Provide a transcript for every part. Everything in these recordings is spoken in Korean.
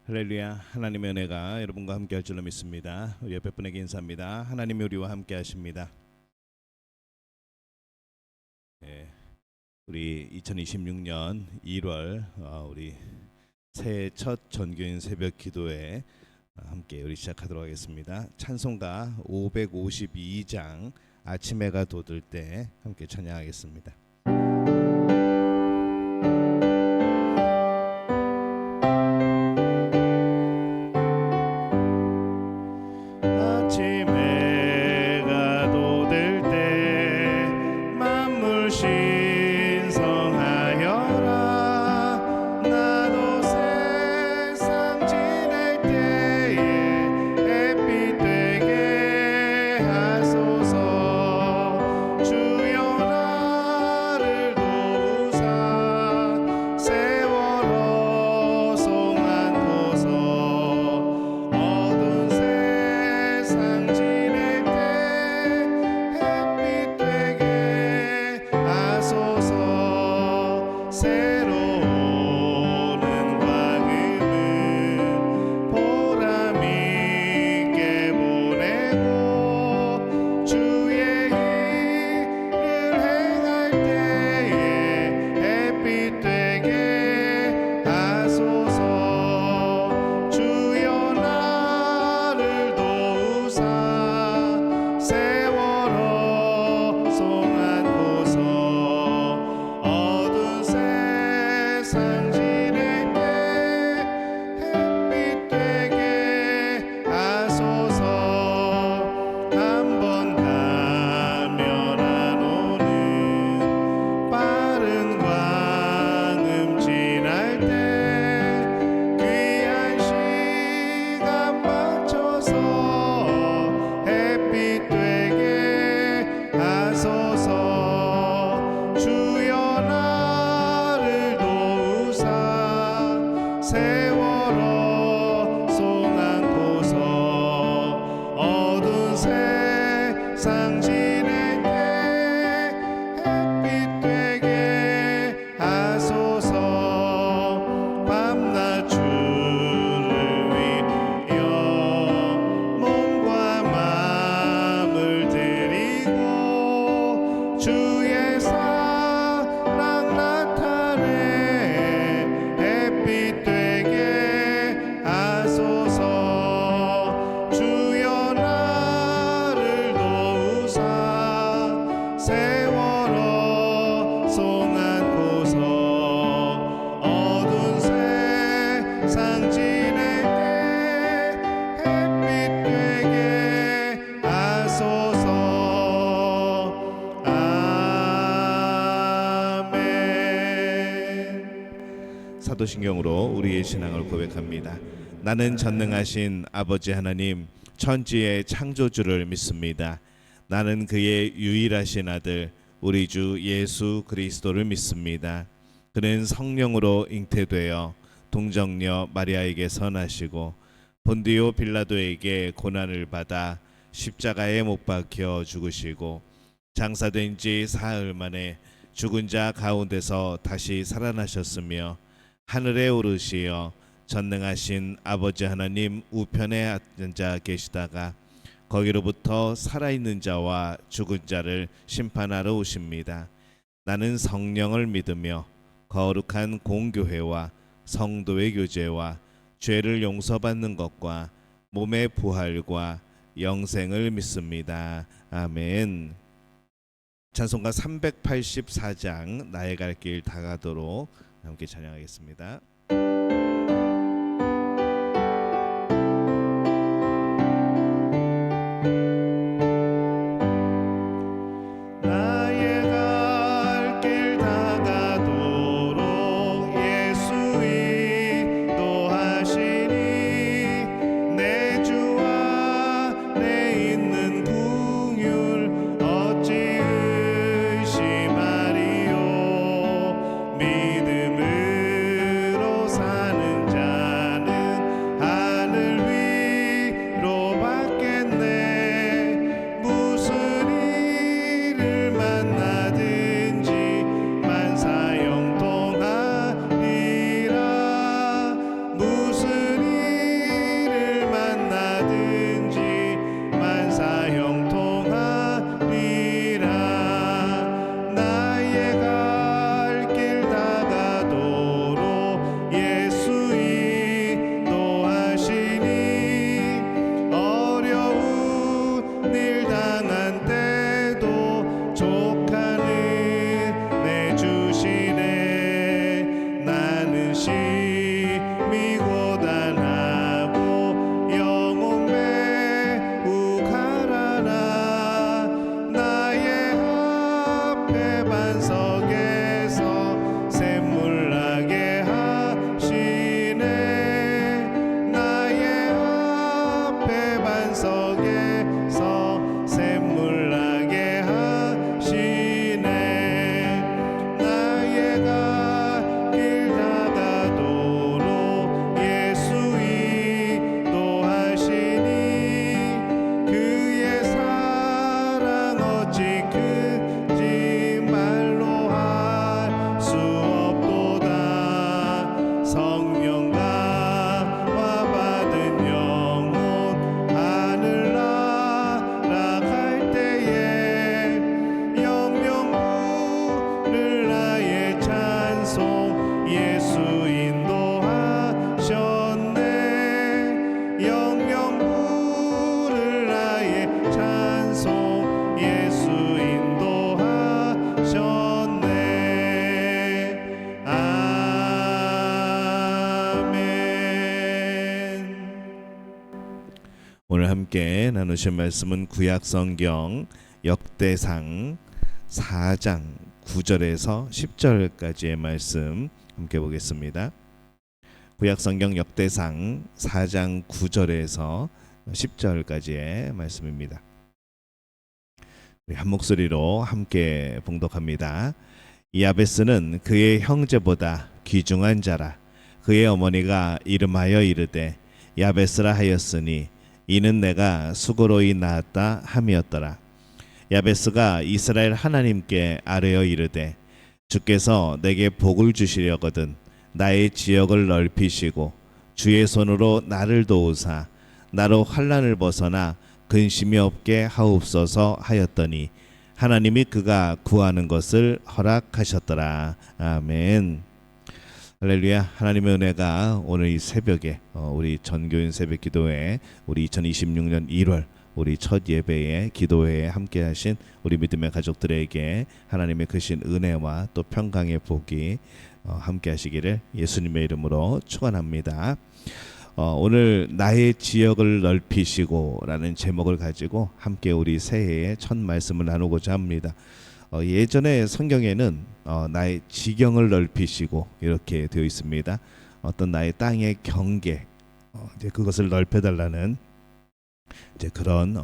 할렐루야. 하나님의 은혜가 여러분과 함께 할 줄로 믿습니다. 우리 옆에 분에게 인사합니다. 하나님이 우리와 함께 하십니다. 우리 2026년 1월 우리 새해 첫 전교인 새벽 기도회 함께 우리 시작하도록 하겠습니다. 찬송가 552장 아침 해가 돋을 때 함께 찬양하겠습니다. 사도신경으로 우리의 신앙을 고백합니다. 나는 전능하신 아버지 하나님 천지의 창조주를 믿습니다. 나는 그의 유일하신 아들 우리 주 예수 그리스도를 믿습니다. 그는 성령으로 잉태되어 동정녀 마리아에게 선하시고 본디오 빌라도에게 고난을 받아 십자가에 못 박혀 죽으시고 장사된 지 사흘 만에 죽은 자 가운데서 다시 살아나셨으며 하늘에 오르시어 전능하신 아버지 하나님 우편에 앉아 계시다가 거기로부터 살아있는 자와 죽은 자를 심판하러 오십니다. 나는 성령을 믿으며 거룩한 공교회와 성도의 교제와 죄를 용서받는 것과 몸의 부활과 영생을 믿습니다. 아멘. 찬송가 384장 나의 갈 길 다가도록 함께 찬양하겠습니다. 믿음으로 사는 자 오늘 함께 나누실 말씀은 구약성경 역대상 4장 9절에서 10절까지의 말씀 함께 보겠습니다. 구약성경 역대상 4장 9절에서 10절까지의 말씀입니다. 우리 한 목소리로 함께 봉독합니다. 야베스는 그의 형제보다 귀중한 자라. 그의 어머니가 이름하여 이르되 야베스라 하였으니 이는 내가 수고로이 낳았다 함이었더라. 야베스가 이스라엘 하나님께 아뢰어 이르되 주께서 내게 복을 주시려거든 나의 지역을 넓히시고 주의 손으로 나를 도우사 나로 환난을 벗어나 근심이 없게 하옵소서 하였더니 하나님이 그가 구하는 것을 허락하셨더라. 아멘. 할렐루야. 하나님의 은혜가 오늘 이 새벽에 우리 전교인 새벽 기도회 우리 2026년 1월 우리 첫 예배의 기도회에 함께하신 우리 믿음의 가족들에게 하나님의 크신 은혜와 또 평강의 복이 함께하시기를 예수님의 이름으로 축원합니다. 오늘 나의 지역을 넓히시고 라는 제목을 가지고 함께 우리 새해의 첫 말씀을 나누고자 합니다. 예전에 성경에는 나의 지경을 넓히시고 이렇게 되어 있습니다. 어떤 나의 땅의 경계 이제 그것을 넓혀달라는 이제 그런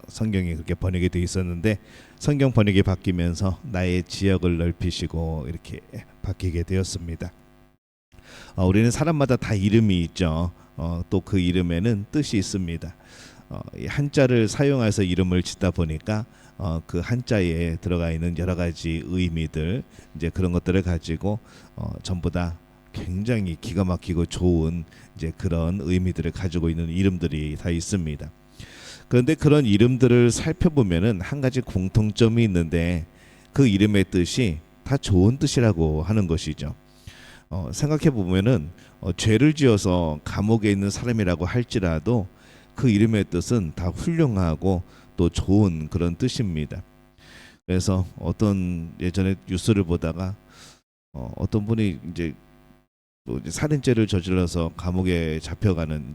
성경이 그렇게 번역이 되어 있었는데 성경 번역이 바뀌면서 나의 지역을 넓히시고 이렇게 바뀌게 되었습니다. 우리는 사람마다 다 이름이 있죠. 또 그 이름에는 뜻이 있습니다. 이 한자를 사용해서 이름을 짓다 보니까 그 한자에 들어가 있는 여러 가지 의미들 이제 그런 것들을 가지고 전부 다 굉장히 기가 막히고 좋은 이제 그런 의미들을 가지고 있는 이름들이 다 있습니다. 그런데 그런 이름들을 살펴보면은 한 가지 공통점이 있는데 그 이름의 뜻이 다 좋은 뜻이라고 하는 것이죠. 생각해 보면은 죄를 지어서 감옥에 있는 사람이라고 할지라도 그 이름의 뜻은 다 훌륭하고 또 좋은 그런 뜻입니다. 그래서 어떤 예전에 뉴스를 보다가 어떤 분이 이제 살인죄를 저질러서 감옥에 잡혀가는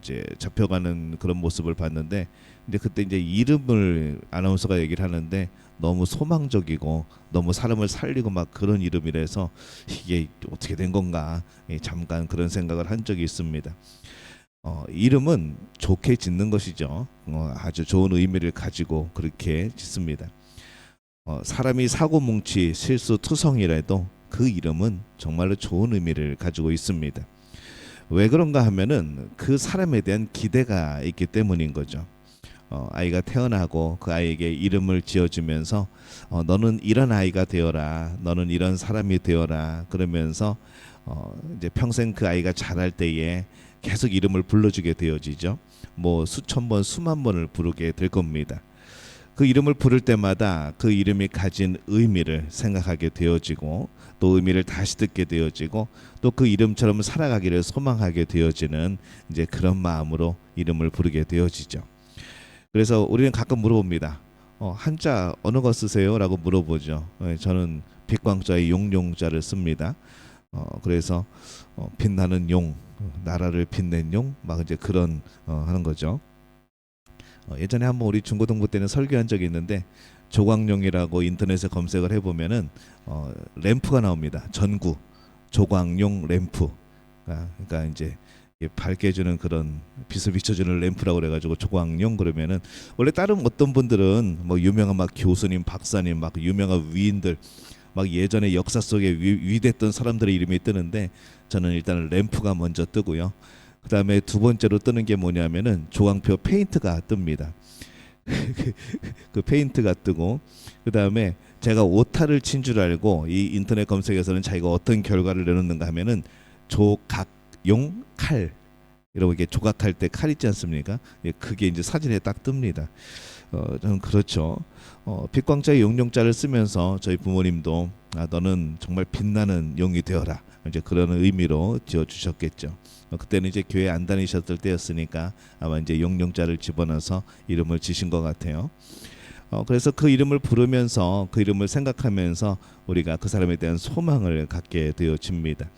그런 모습을 봤는데 이제 그때 이제 이름을 아나운서가 얘기를 하는데 너무 소망적이고 너무 사람을 살리고 막 그런 이름이라서 이게 어떻게 된 건가 잠깐 그런 생각을 한 적이 있습니다. 이름은 좋게 짓는 것이죠. 아주 좋은 의미를 가지고 그렇게 짓습니다. 사람이 사고뭉치 실수투성이라도 그 이름은 정말로 좋은 의미를 가지고 있습니다. 왜 그런가 하면은 그 사람에 대한 기대가 있기 때문인 거죠. 아이가 태어나고 그 아이에게 이름을 지어주면서 너는 이런 아이가 되어라, 너는 이런 사람이 되어라 그러면서 이제 평생 그 아이가 자랄 때에 계속 이름을 불러주게 되어지죠. 뭐 수천 번, 수만 번을 부르게 될 겁니다. 그 이름을 부를 때마다 그 이름이 가진 의미를 생각하게 되어지고 또 의미를 다시 듣게 되어지고 또 그 이름처럼 살아가기를 소망하게 되어지는 이제 그런 마음으로 이름을 부르게 되어지죠. 그래서 우리는 가끔 물어봅니다. 한자 어느 거 쓰세요? 라고 물어보죠. 저는 빛광자의 용용자를 씁니다. 그래서 빛나는 용, 나라를 빛낸 용, 막 이제 그런 하는 거죠. 예전에 한번 우리 중고등부 때는 설교한 적이 있는데 조광용이라고 인터넷에 검색을 해보면은 램프가 나옵니다. 전구 조광용 램프. 그러니까 이제 밝게 해주는 그런 빛을 비춰주는 램프라고 그래가지고 조광용 그러면은 원래 다른 어떤 분들은 뭐 유명한 막 교수님, 박사님, 막 유명한 위인들 막 예전에 역사 속에 위대했던 사람들의 이름이 뜨는데 저는 일단 램프가 먼저 뜨고요. 그 다음에 두 번째로 뜨는 게 뭐냐면은 조광표 페인트가 뜹니다. 그 페인트가 뜨고 그 다음에 제가 오타를 친 줄 알고 이 인터넷 검색에서는 자기가 어떤 결과를 내놓는가 하면은 조각용 칼 이렇게 조각할 때 칼 있지 않습니까? 그게 이제 사진에 딱 뜹니다. 저는 그렇죠. 빛광자의 용용자를 쓰면서 저희 부모님도 너는 정말 빛나는 용이 되어라 이제 그런 의미로 지어 주셨겠죠. 그때는 이제 교회 안 다니셨을 때였으니까 아마 이제 용용자를 집어넣어서 이름을 지신 것 같아요. 그래서 그 이름을 부르면서 그 이름을 생각하면서 우리가 그 사람에 대한 소망을 갖게 되어집니다.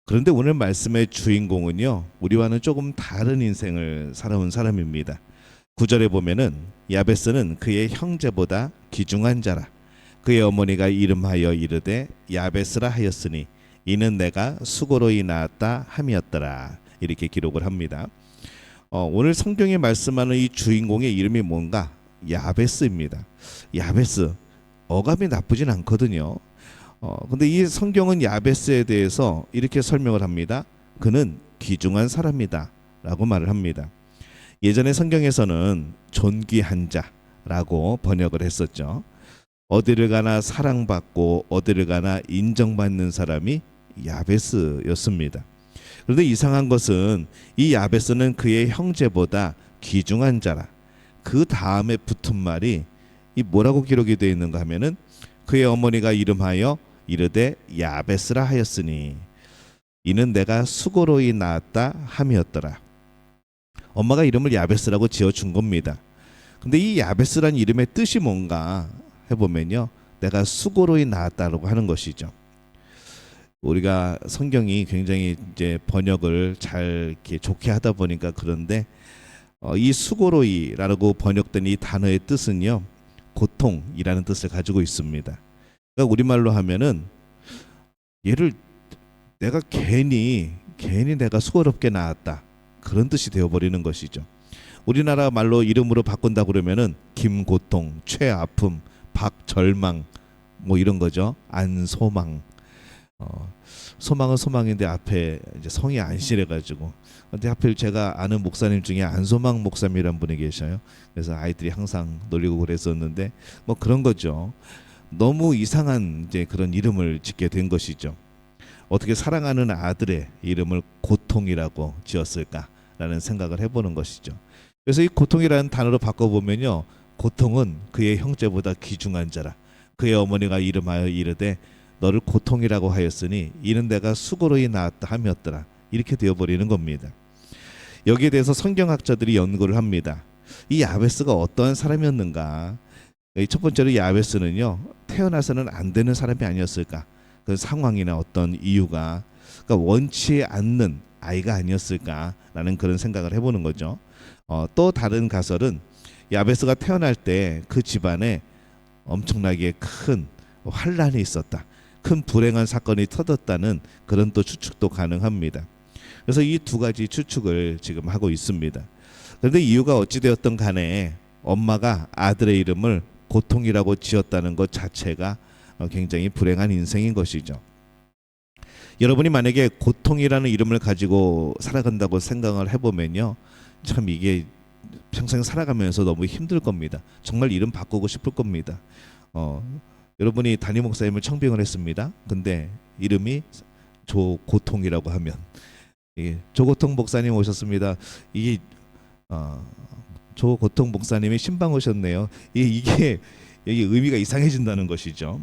그런데 오늘 말씀의 주인공은요, 우리와는 조금 다른 인생을 살아온 사람입니다. 9절에 보면은 야베스는 그의 형제보다 귀중한 자라. 그의 어머니가 이름하여 이르되 야베스라 하였으니 이는 내가 수고로이 낳았다 함이었더라. 이렇게 기록을 합니다. 오늘 성경에 말씀하는 이 주인공의 이름이 뭔가? 야베스입니다. 야베스, 어감이 나쁘진 않거든요. 근데 이 성경은 야베스에 대해서 이렇게 설명을 합니다. 그는 귀중한 사람이다 라고 말을 합니다. 예전에 성경에서는 존귀한 자라고 번역을 했었죠. 어디를 가나 사랑받고 어디를 가나 인정받는 사람이 야베스였습니다. 그런데 이상한 것은 이 야베스는 그의 형제보다 귀중한 자라. 그 다음에 붙은 말이 이 뭐라고 기록이 되어 있는가 하면은 그의 어머니가 이름하여 이르되 야베스라 하였으니 이는 내가 수고로이 낳았다 함이었더라. 엄마가 이름을 야베스라고 지어준 겁니다. 근데 이 야베스란 이름의 뜻이 뭔가 해보면요, 내가 수고로이 낳았다라고 하는 것이죠. 우리가 성경이 굉장히 이제 번역을 잘 이렇게 좋게 하다 보니까 그런데 이 수고로이라고 번역된 이 단어의 뜻은요, 고통이라는 뜻을 가지고 있습니다. 그러니까 우리말로 하면은 얘를 내가 괜히 내가 수고롭게 낳았다, 그런 뜻이 되어버리는 것이죠. 우리나라 말로 이름으로 바꾼다 그러면은 김고통, 최아픔, 박절망 뭐 이런 거죠. 안소망. 소망은 소망인데 앞에 이제 성이 안실해가지고. 근데 하필 제가 아는 목사님 중에 안소망 목사님이란 분이 계셔요. 그래서 아이들이 항상 놀리고 그랬었는데 뭐 그런 거죠. 너무 이상한 이제 그런 이름을 짓게 된 것이죠. 어떻게 사랑하는 아들의 이름을 고통이라고 지었을까라는 생각을 해보는 것이죠. 그래서 이 고통이라는 단어로 바꿔보면요, 고통은 그의 형제보다 귀중한 자라. 그의 어머니가 이름하여 이르되 너를 고통이라고 하였으니 이는 내가 수고로이 낳았다 함이었더라. 이렇게 되어버리는 겁니다. 여기에 대해서 성경학자들이 연구를 합니다. 이 야베스가 어떠한 사람이었는가? 첫 번째로 야베스는요, 태어나서는 안 되는 사람이 아니었을까? 그 상황이나 어떤 이유가, 그러니까 원치 않는 아이가 아니었을까라는 그런 생각을 해보는 거죠. 또 다른 가설은 야베스가 태어날 때 그 집안에 엄청나게 큰 환란이 있었다, 큰 불행한 사건이 터졌다는 그런 또 추측도 가능합니다. 그래서 이 두 가지 추측을 지금 하고 있습니다. 그런데 이유가 어찌되었던 간에 엄마가 아들의 이름을 고통이라고 지었다는 것 자체가 굉장히 불행한 인생인 것이죠. 여러분이 만약에 고통이라는 이름을 가지고 살아간다고 생각을 해보면요, 참 이게 평생 살아가면서 너무 힘들 겁니다. 정말 이름 바꾸고 싶을 겁니다. 여러분이 담임 목사님을 청빙을 했습니다. 근데 이름이 조고통이라고 하면, 조고통 목사님 오셨습니다. 이게 조고통 목사님이 신방 오셨네요. 이게 의미가 이상해진다는 것이죠.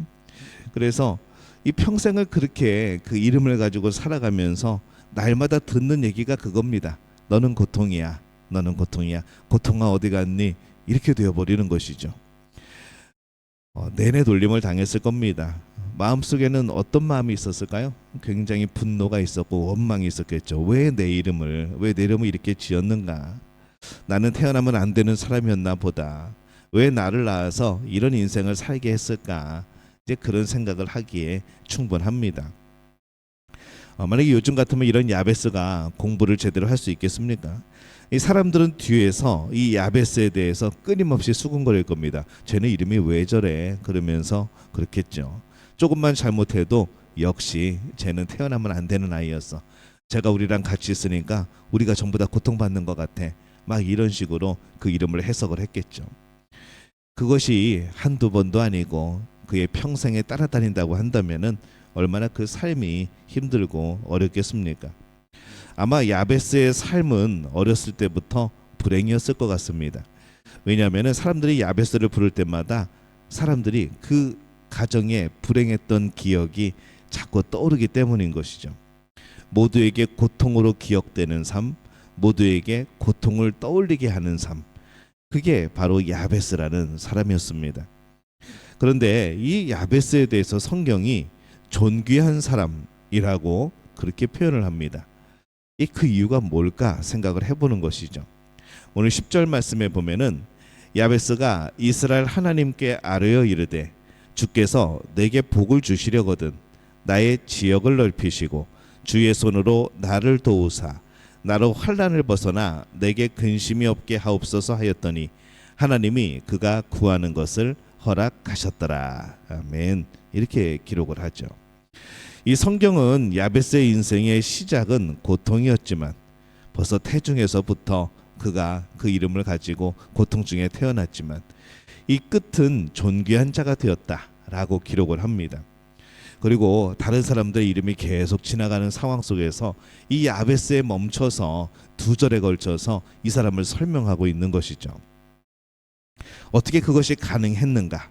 그래서 이 평생을 그렇게 그 이름을 가지고 살아가면서 날마다 듣는 얘기가 그겁니다. 너는 고통이야, 너는 고통이야, 고통아 어디 갔니? 이렇게 되어버리는 것이죠. 내내 돌림을 당했을 겁니다. 마음속에는 어떤 마음이 있었을까요? 굉장히 분노가 있었고 원망이 있었겠죠. 왜 내 이름을 이렇게 지었는가? 나는 태어나면 안 되는 사람이었나 보다. 왜 나를 낳아서 이런 인생을 살게 했을까? 이제 그런 생각을 하기에 충분합니다. 만약에 요즘 같으면 이런 야베스가 공부를 제대로 할 수 있겠습니까? 이 사람들은 뒤에서 이 야베스에 대해서 끊임없이 수군거릴 겁니다. 쟤는 이름이 왜 저래? 그러면서 그렇겠죠. 조금만 잘못해도 역시 쟤는 태어나면 안 되는 아이였어. 쟤가 우리랑 같이 있으니까 우리가 전부 다 고통받는 것 같아. 막 이런 식으로 그 이름을 해석을 했겠죠. 그것이 한두 번도 아니고 그의 평생에 따라다닌다고 한다면은 얼마나 그 삶이 힘들고 어렵겠습니까? 아마 야베스의 삶은 어렸을 때부터 불행이었을 것 같습니다. 왜냐하면 사람들이 야베스를 부를 때마다 사람들이 그 가정에 불행했던 기억이 자꾸 떠오르기 때문인 것이죠. 모두에게 고통으로 기억되는 삶, 모두에게 고통을 떠올리게 하는 삶, 그게 바로 야베스라는 사람이었습니다. 그런데 이 야베스에 대해서 성경이 존귀한 사람이라고 그렇게 표현을 합니다. 그 이유가 뭘까 생각을 해보는 것이죠. 오늘 10절 말씀에 보면은 야베스가 이스라엘 하나님께 아뢰어 이르되 주께서 내게 복을 주시려거든 나의 지역을 넓히시고 주의 손으로 나를 도우사 나로 환난을 벗어나 내게 근심이 없게 하옵소서 하였더니 하나님이 그가 구하는 것을 허락하셨더라. 아멘. 이렇게 기록을 하죠. 이 성경은 야베스의 인생의 시작은 고통이었지만 벌써 태중에서부터 그가 그 이름을 가지고 고통 중에 태어났지만 이 끝은 존귀한 자가 되었다라고 기록을 합니다. 그리고 다른 사람들의 이름이 계속 지나가는 상황 속에서 이 야베스에 멈춰서 2절에 걸쳐서 이 사람을 설명하고 있는 것이죠. 어떻게 그것이 가능했는가?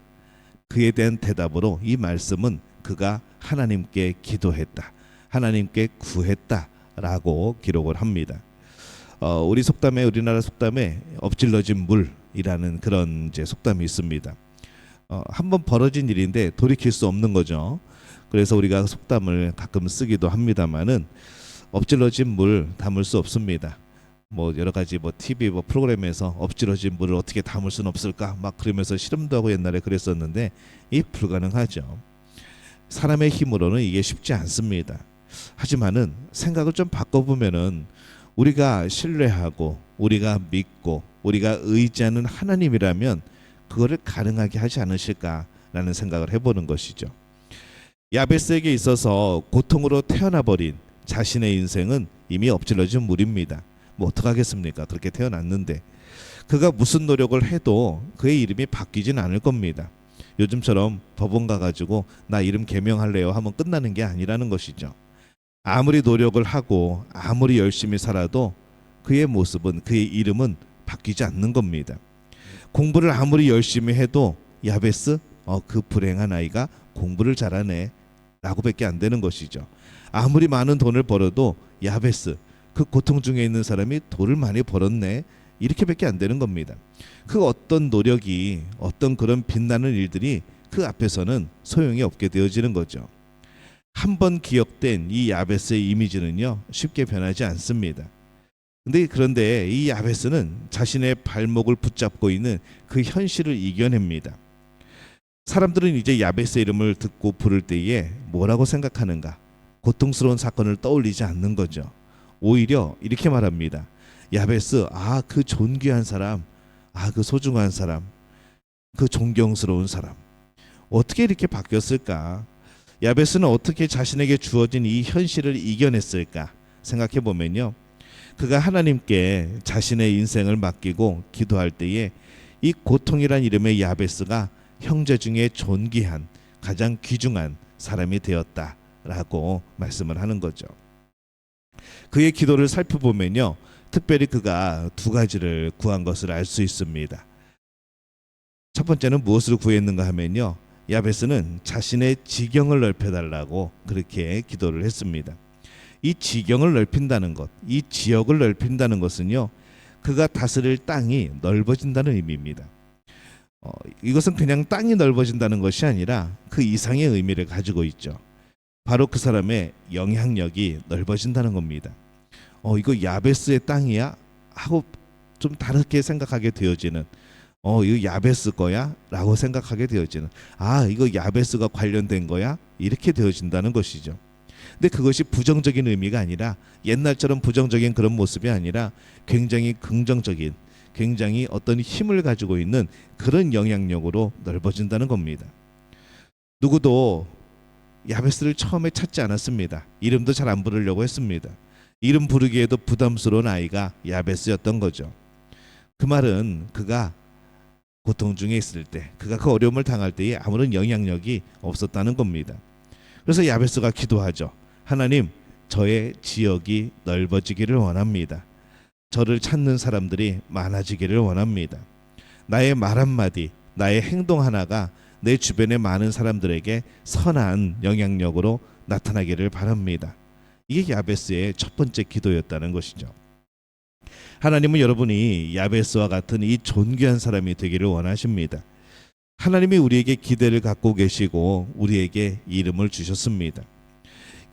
그에 대한 대답으로 이 말씀은 그가 하나님께 기도했다, 하나님께 구했다라고 기록을 합니다. 우리 속담에 우리나라 속담에 엎질러진 물이라는 그런 이제 속담이 있습니다. 한번 벌어진 일인데 돌이킬 수 없는 거죠. 그래서 우리가 속담을 가끔 쓰기도 합니다만은 엎질러진 물 담을 수 없습니다. 뭐 여러 가지 TV 프로그램에서 엎질러진 물을 어떻게 담을 수는 없을까 막 그러면서 실험도 하고 옛날에 그랬었는데 이 불가능하죠. 사람의 힘으로는 이게 쉽지 않습니다. 하지만은 생각을 좀 바꿔보면은 우리가 신뢰하고 우리가 믿고 우리가 의지하는 하나님이라면 그거를 가능하게 하지 않으실까라는 생각을 해보는 것이죠. 야베스에게 있어서 고통으로 태어나버린 자신의 인생은 이미 엎질러진 물입니다. 뭐 어떡하겠습니까? 그렇게 태어났는데 그가 무슨 노력을 해도 그의 이름이 바뀌진 않을 겁니다. 요즘처럼 법원 가가지고 나 이름 개명할래요 하면 끝나는 게 아니라는 것이죠. 아무리 노력을 하고 아무리 열심히 살아도 그의 모습은 그의 이름은 바뀌지 않는 겁니다. 공부를 아무리 열심히 해도 야베스 그 불행한 아이가 공부를 잘하네 라고밖에 안 되는 것이죠. 아무리 많은 돈을 벌어도 야베스 그 고통 중에 있는 사람이 돈을 많이 벌었네 이렇게밖에 안 되는 겁니다. 그 어떤 노력이 어떤 그런 빛나는 일들이 그 앞에서는 소용이 없게 되어지는 거죠. 한번 기억된 이 야베스의 이미지는요 쉽게 변하지 않습니다. 그런데 이 야베스는 자신의 발목을 붙잡고 있는 그 현실을 이겨냅니다. 사람들은 이제 야베스의 이름을 듣고 부를 때에 뭐라고 생각하는가? 고통스러운 사건을 떠올리지 않는 거죠. 오히려 이렇게 말합니다. 야베스, 그 존귀한 사람, 그 소중한 사람, 그 존경스러운 사람. 어떻게 이렇게 바뀌었을까? 야베스는 어떻게 자신에게 주어진 이 현실을 이겨냈을까? 생각해 보면요. 그가 하나님께 자신의 인생을 맡기고 기도할 때에 이 고통이란 이름의 야베스가 형제 중에 존귀한 가장 귀중한 사람이 되었다라고 말씀을 하는 거죠. 그의 기도를 살펴보면요. 특별히 그가 2가지를 구한 것을 알 수 있습니다. 첫 번째는 무엇으로 구했는가 하면요. 야베스는 자신의 지경을 넓혀달라고 그렇게 기도를 했습니다. 이 지경을 넓힌다는 것, 이 지역을 넓힌다는 것은요. 그가 다스릴 땅이 넓어진다는 의미입니다. 이것은 그냥 땅이 넓어진다는 것이 아니라 그 이상의 의미를 가지고 있죠. 바로 그 사람의 영향력이 넓어진다는 겁니다. 이거 야베스의 땅이야? 하고 좀 다르게 생각하게 되어지는 이거 야베스 거야? 라고 생각하게 되어지는 이거 야베스가 관련된 거야? 이렇게 되어진다는 것이죠. 근데 그것이 부정적인 의미가 아니라 옛날처럼 부정적인 그런 모습이 아니라 굉장히 긍정적인 굉장히 어떤 힘을 가지고 있는 그런 영향력으로 넓어진다는 겁니다. 누구도 야베스를 처음에 찾지 않았습니다. 이름도 잘 안 부르려고 했습니다. 이름 부르기에도 부담스러운 아이가 야베스였던 거죠. 그 말은 그가 고통 중에 있을 때, 그가 그 어려움을 당할 때에 아무런 영향력이 없었다는 겁니다. 그래서 야베스가 기도하죠. 하나님, 저의 지역이 넓어지기를 원합니다. 저를 찾는 사람들이 많아지기를 원합니다. 나의 말 한마디, 나의 행동 하나가 내 주변의 많은 사람들에게 선한 영향력으로 나타나기를 바랍니다. 이게 야베스의 첫 번째 기도였다는 것이죠. 하나님은 여러분이 야베스와 같은 이 존귀한 사람이 되기를 원하십니다. 하나님이 우리에게 기대를 갖고 계시고 우리에게 이름을 주셨습니다.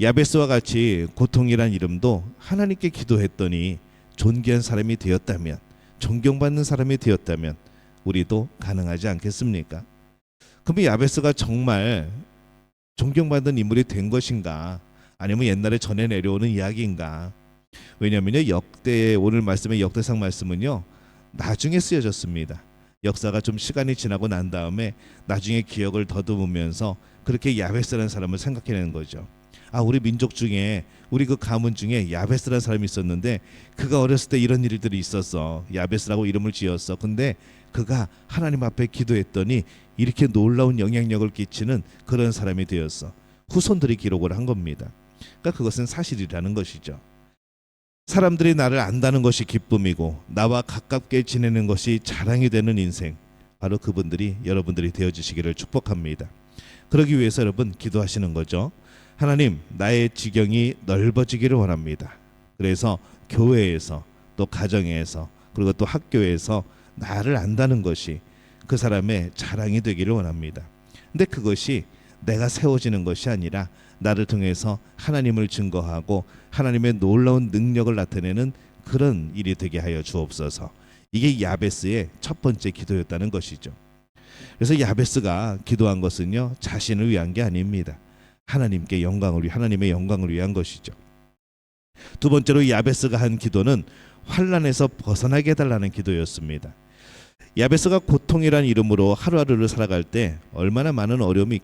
야베스와 같이 고통이란 이름도 하나님께 기도했더니 존귀한 사람이 되었다면, 존경받는 사람이 되었다면 우리도 가능하지 않겠습니까? 그럼 야베스가 정말 존경받는 인물이 된 것인가? 아니면 옛날에 전해 내려오는 이야기인가? 왜냐하면요, 오늘 말씀의 역대상 말씀은요 나중에 쓰여졌습니다. 역사가 좀 시간이 지나고 난 다음에 나중에 기억을 더듬으면서 그렇게 야베스라는 사람을 생각해내는 거죠. 우리 민족 중에, 우리 그 가문 중에 야베스라는 사람이 있었는데 그가 어렸을 때 이런 일들이 있었어. 야베스라고 이름을 지었어. 근데 그가 하나님 앞에 기도했더니 이렇게 놀라운 영향력을 끼치는 그런 사람이 되었어. 후손들이 기록을 한 겁니다. 그러니까 그것은 사실이라는 것이죠. 사람들이 나를 안다는 것이 기쁨이고 나와 가깝게 지내는 것이 자랑이 되는 인생, 바로 그분들이 여러분들이 되어주시기를 축복합니다. 그러기 위해서 여러분 기도하시는 거죠. 하나님, 나의 지경이 넓어지기를 원합니다. 그래서 교회에서, 또 가정에서, 그리고 또 학교에서 나를 안다는 것이 그 사람의 자랑이 되기를 원합니다. 근데 그것이 내가 세워지는 것이 아니라 나를 통해서 하나님을 증거하고 하나님의 놀라운 능력을 나타내는 그런 일이 되게 하여 주옵소서. 이게 야베스의 첫 번째 기도였다는 것이죠. 그래서 야베스가 기도한 것은요 자신을 위한 게 아닙니다. 하나님의 영광을 위한 것이죠. 두 번째로 야베스가 한 기도는 환난에서 벗어나게 해달라는 기도였습니다. 야베스가 고통이란 이름으로 하루하루를 살아갈 때 얼마나 많은 어려움이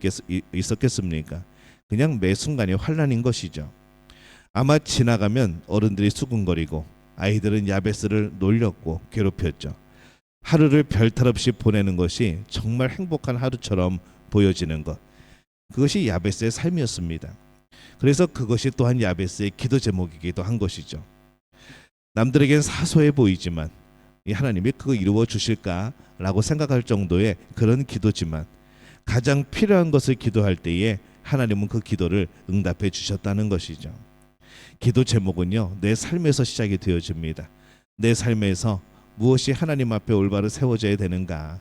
있었겠습니까? 그냥 매 순간이 환난인 것이죠. 아마 지나가면 어른들이 수군거리고 아이들은 야베스를 놀렸고 괴롭혔죠. 하루를 별탈 없이 보내는 것이 정말 행복한 하루처럼 보여지는 것, 그것이 야베스의 삶이었습니다. 그래서 그것이 또한 야베스의 기도 제목이기도 한 것이죠. 남들에겐 사소해 보이지만 이 하나님이 그거 이루어 주실까라고 생각할 정도의 그런 기도지만 가장 필요한 것을 기도할 때에 하나님은 그 기도를 응답해 주셨다는 것이죠. 기도 제목은요 내 삶에서 시작이 되어집니다. 내 삶에서 무엇이 하나님 앞에 올바로 세워져야 되는가,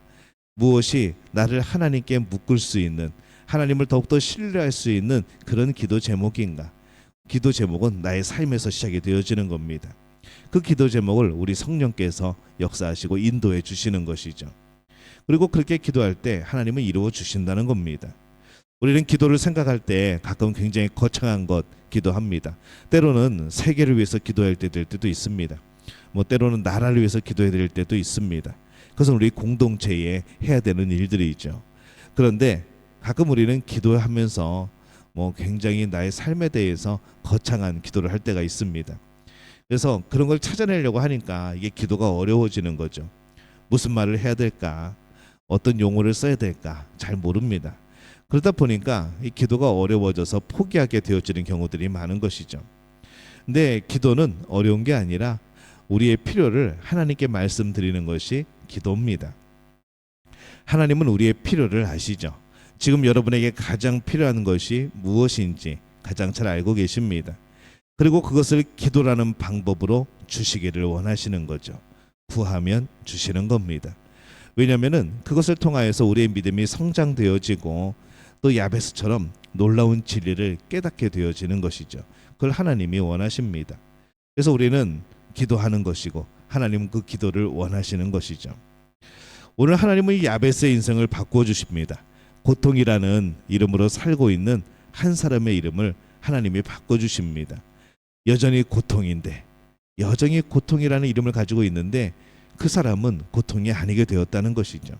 무엇이 나를 하나님께 묶을 수 있는, 하나님을 더욱더 신뢰할 수 있는 그런 기도 제목인가. 기도 제목은 나의 삶에서 시작이 되어지는 겁니다. 그 기도 제목을 우리 성령께서 역사하시고 인도해 주시는 것이죠. 그리고 그렇게 기도할 때 하나님은 이루어 주신다는 겁니다. 우리는 기도를 생각할 때 가끔 굉장히 거창한 것 기도합니다. 때로는 세계를 위해서 기도할 때도 있습니다. 때로는 나라를 위해서 기도해야 될 때도 있습니다. 그것은 우리 공동체에 해야 되는 일들이죠. 그런데 가끔 우리는 기도하면서 굉장히 나의 삶에 대해서 거창한 기도를 할 때가 있습니다. 그래서 그런 걸 찾아내려고 하니까 이게 기도가 어려워지는 거죠. 무슨 말을 해야 될까? 어떤 용어를 써야 될까? 잘 모릅니다. 그러다 보니까 이 기도가 어려워져서 포기하게 되어지는 경우들이 많은 것이죠. 근데 기도는 어려운 게 아니라 우리의 필요를 하나님께 말씀드리는 것이 기도입니다. 하나님은 우리의 필요를 아시죠. 지금 여러분에게 가장 필요한 것이 무엇인지 가장 잘 알고 계십니다. 그리고 그것을 기도라는 방법으로 주시기를 원하시는 거죠. 구하면 주시는 겁니다. 왜냐하면 그것을 통하여서 우리의 믿음이 성장되어지고 또 야베스처럼 놀라운 진리를 깨닫게 되어지는 것이죠. 그걸 하나님이 원하십니다. 그래서 우리는 기도하는 것이고 하나님은 그 기도를 원하시는 것이죠. 오늘 하나님은 이 야베스의 인생을 바꾸어 주십니다. 고통이라는 이름으로 살고 있는 한 사람의 이름을 하나님이 바꿔주십니다. 여전히 고통인데, 여전히 고통이라는 이름을 가지고 있는데 그 사람은 고통이 아니게 되었다는 것이죠.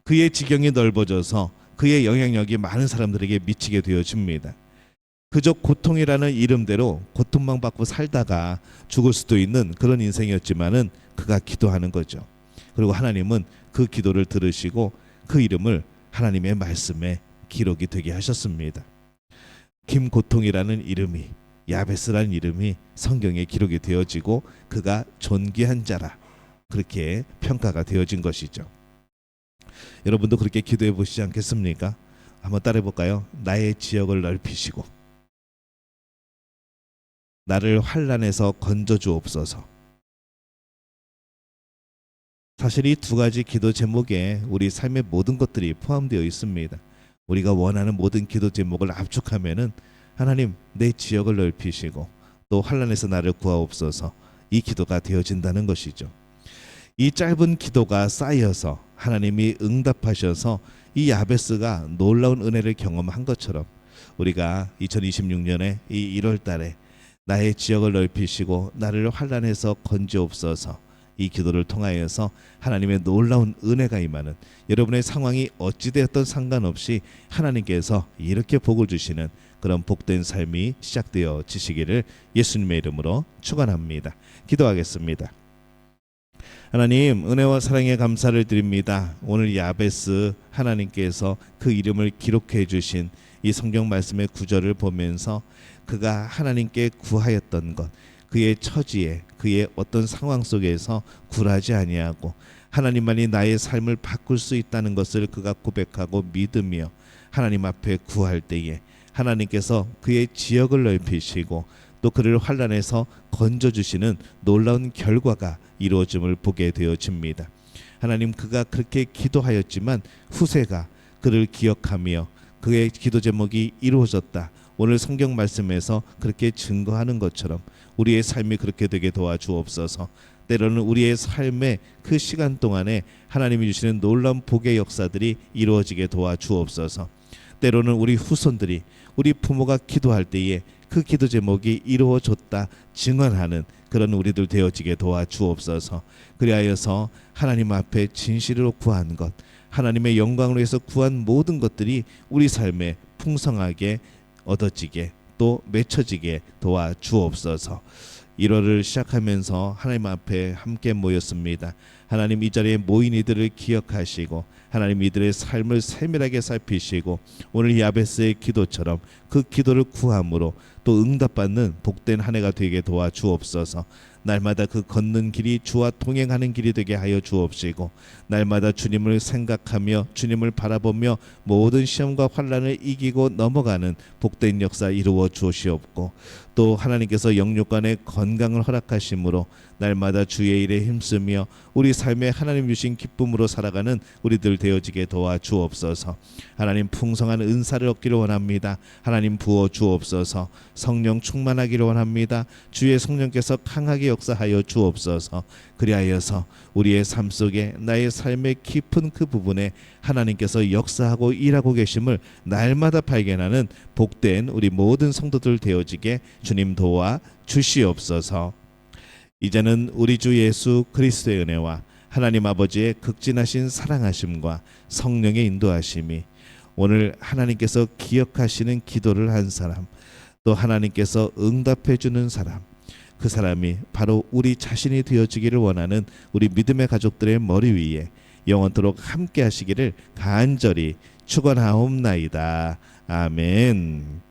그의 지경이 넓어져서 그의 영향력이 많은 사람들에게 미치게 되어집니다. 그저 고통이라는 이름대로 고통만 받고 살다가 죽을 수도 있는 그런 인생이었지만은 그가 기도하는 거죠. 그리고 하나님은 그 기도를 들으시고 그 이름을 하나님의 말씀에 기록이 되게 하셨습니다. 김고통이라는 이름이, 야베스라는 이름이 성경에 기록이 되어지고 그가 존귀한 자라 그렇게 평가가 되어진 것이죠. 여러분도 그렇게 기도해 보시지 않겠습니까? 한번 따라해 볼까요? 나의 지역을 넓히시고 나를 환난에서 건져 주옵소서. 사실 이 두 가지 기도 제목에 우리 삶의 모든 것들이 포함되어 있습니다. 우리가 원하는 모든 기도 제목을 압축하면은 하나님 내 지역을 넓히시고 또 환난에서 나를 구하옵소서. 이 기도가 되어진다는 것이죠. 이 짧은 기도가 쌓여서 하나님이 응답하셔서 이 야베스가 놀라운 은혜를 경험한 것처럼 우리가 2026년에 이 1월 달에 나의 지역을 넓히시고 나를 환난에서 건지옵소서. 이 기도를 통하여서 하나님의 놀라운 은혜가 임하는, 여러분의 상황이 어찌되었던 상관없이 하나님께서 이렇게 복을 주시는 그런 복된 삶이 시작되어 지시기를 예수님의 이름으로 축원합니다. 기도하겠습니다. 하나님, 은혜와 사랑에 감사를 드립니다. 오늘 야베스 하나님께서 그 이름을 기록해 주신 이 성경 말씀의 구절을 보면서 그가 하나님께 구하였던 것, 그의 처지에, 그의 어떤 상황 속에서 굴하지 아니하고 하나님만이 나의 삶을 바꿀 수 있다는 것을 그가 고백하고 믿으며 하나님 앞에 구할 때에 하나님께서 그의 지역을 넓히시고 또 그를 환난에서 건져주시는 놀라운 결과가 이루어짐을 보게 되어집니다. 하나님, 그가 그렇게 기도하였지만 후세가 그를 기억하며 그의 기도 제목이 이루어졌다. 오늘 성경 말씀에서 그렇게 증거하는 것처럼 우리의 삶이 그렇게 되게 도와주옵소서. 때로는 우리의 삶의 그 시간 동안에 하나님이 주시는 놀라운 복의 역사들이 이루어지게 도와주옵소서. 때로는 우리 후손들이, 우리 부모가 기도할 때에 그 기도 제목이 이루어졌다 증언하는 그런 우리들 되어지게 도와주옵소서. 그리하여서 하나님 앞에 진실로 구한 것, 하나님의 영광을 위해서 구한 모든 것들이 우리 삶에 풍성하게 얻어지게 또 맺혀지게 도와주옵소서. 1월을 시작하면서 하나님 앞에 함께 모였습니다. 하나님, 이 자리에 모인 이들을 기억하시고 하나님 이들의 삶을 세밀하게 살피시고 오늘 야베스의 기도처럼 그 기도를 구함으로 또 응답받는 복된 한 해가 되게 도와주옵소서. 날마다 그 걷는 길이 주와 동행하는 길이 되게 하여 주옵시고 날마다 주님을 생각하며 주님을 바라보며 모든 시험과 환난을 이기고 넘어가는 복된 역사 이루어 주시옵고 또 하나님께서 영육간의 건강을 허락하심으로 날마다 주의 일에 힘쓰며 우리 삶에 하나님 주신 기쁨으로 살아가는 우리들 되어지게 도와주옵소서. 하나님, 풍성한 은사를 얻기를 원합니다. 하나님, 부어 주옵소서. 성령 충만하기를 원합니다. 주의 성령께서 강하게 역사하여 주옵소서. 그리하여서 우리의 삶 속에 나의 삶의 깊은 그 부분에 하나님께서 역사하고 일하고 계심을 날마다 발견하는 복된 우리 모든 성도들 되어지게 주님 도와 주시옵소서. 이제는 우리 주 예수 그리스도의 은혜와 하나님 아버지의 극진하신 사랑하심과 성령의 인도하심이 오늘 하나님께서 기억하시는 기도를 한 사람, 또 하나님께서 응답해 주는 사람, 그 사람이 바로 우리 자신이 되어지기를 원하는 우리 믿음의 가족들의 머리 위에 영원토록 함께 하시기를 간절히 축원하옵나이다. 아멘.